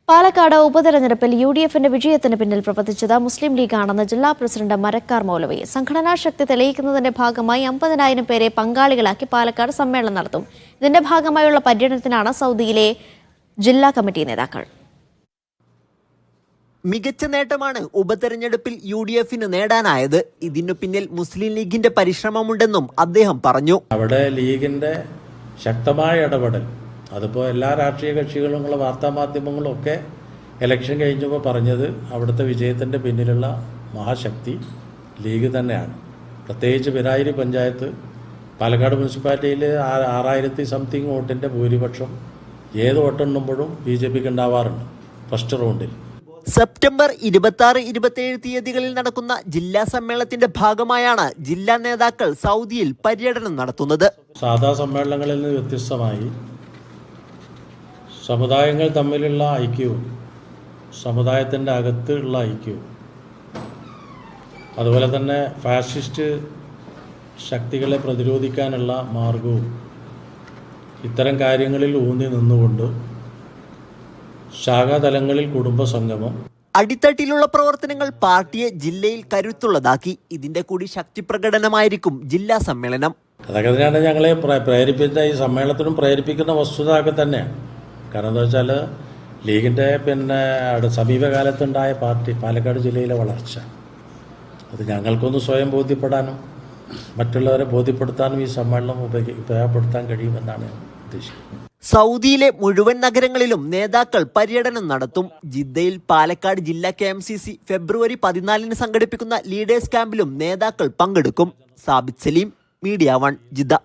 പാലക്കാട് ഉപതെരഞ്ഞെടുപ്പിൽ UDFന്റെ വിജയത്തിന് പിന്നിൽ പ്രവർത്തിച്ചത് മുസ്ലിം ലീഗാണെന്ന് ജില്ലാ പ്രസിഡന്റ് മരക്കാർ മൗലവി. സംഘടനാ ശക്തി തെളിയിക്കുന്നതിന്റെ ഭാഗമായി 50,000 പേരെ പങ്കാളികളാക്കി പാലക്കാട് സമ്മേളനം നടത്തും. ഇതിന്റെ ഭാഗമായുള്ള പര്യടനത്തിനാണ് സൗദിയിലെ ജില്ലാ കമ്മിറ്റി നേതാക്കൾ. മികച്ച നേട്ടമാണ് ഉപതെരഞ്ഞെടുപ്പിൽ UDFന് നേടാനായത്. ഇതിനു പിന്നിൽ മുസ്ലിം ലീഗിന്റെ പരിശ്രമമുണ്ടെന്നും അദ്ദേഹം പറഞ്ഞു. അവിടെ ലീഗിന്റെ ശക്തമായ ഇടപെടൽ, അതിപ്പോൾ എല്ലാ രാഷ്ട്രീയ കക്ഷികളും വാർത്താമാധ്യമങ്ങളും ഒക്കെ ഇലക്ഷൻ കഴിഞ്ഞപ്പോൾ പറഞ്ഞത് അവിടുത്തെ വിജയത്തിൻ്റെ പിന്നിലുള്ള മഹാശക്തി ലീഗ് തന്നെയാണ്. പ്രത്യേകിച്ച് പിരായിരി പഞ്ചായത്ത്, പാലക്കാട് മുനിസിപ്പാലിറ്റിയിൽ 6000 സംതിങ് വോട്ടിൻ്റെ ഭൂരിപക്ഷം ഏത് വോട്ടെണ്ണുമ്പോഴും BJPക്ക് ഉണ്ടാവാറുണ്ട് ഫസ്റ്റ് റൗണ്ടിൽ. സെപ്റ്റംബർ 26, 27 തീയതികളിൽ നടക്കുന്ന ജില്ലാ സമ്മേളനത്തിന്റെ ഭാഗമായാണ് ജില്ലാ നേതാക്കൾ സൗദിയിൽ പര്യടനം നടത്തുന്നത്. സാധാ സമ്മേളനങ്ങളിൽ നിന്ന് വ്യത്യസ്തമായി സമുദായങ്ങൾ തമ്മിലുള്ള ഐക്യവും സമുദായത്തിൻ്റെ അകത്തുള്ള ഐക്യവും അതുപോലെ തന്നെ ഫാസിസ്റ്റ് ശക്തികളെ പ്രതിരോധിക്കാനുള്ള മാർഗവും ഇത്തരം കാര്യങ്ങളിൽ ഊന്നി നിന്നുകൊണ്ട് ശാഖാതലങ്ങളിൽ കുടുംബ സംഗമം, അടിത്തട്ടിലുള്ള പ്രവർത്തനങ്ങൾ പാർട്ടിയെ ജില്ലയിൽ കരുത്തുള്ളതാക്കി. ഇതിന്റെ കൂടി ശക്തി പ്രകടനമായിരിക്കും ജില്ലാ സമ്മേളനം. അതൊക്കെ തന്നെയാണ് ഞങ്ങളെ പ്രേരിപ്പിച്ച ഈ സമ്മേളനത്തിനും പ്രേരിപ്പിക്കുന്ന വസ്തുതയൊക്കെ തന്നെയാണ്. കാരണം എന്താ വെച്ചാൽ ലീഗിൻ്റെ സമീപകാലത്തുണ്ടായ പാലക്കാട് ജില്ലയിലെ വളർച്ച അത് ഞങ്ങൾക്കൊന്ന് സ്വയം ബോധ്യപ്പെടാനും മറ്റുള്ളവരെ ബോധ്യപ്പെടുത്താനും ഈ സമ്മേളനം ഉപയോഗപ്പെടുത്താൻ കഴിയുമെന്നാണ് ഉദ്ദേശിക്കുന്നത്. സൗദിയിലെ മുഴുവൻ നഗരങ്ങളിലും നേതാക്കൾ പര്യടനം നടത്തും. ജിദ്ദയിൽ പാലക്കാട് ജില്ലാ KMCC ഫെബ്രുവരി 14 സംഘടിപ്പിക്കുന്ന ലീഡേഴ്സ് ക്യാമ്പിലും നേതാക്കൾ പങ്കെടുക്കും. Sabith Saleem, media 1, Jeddah.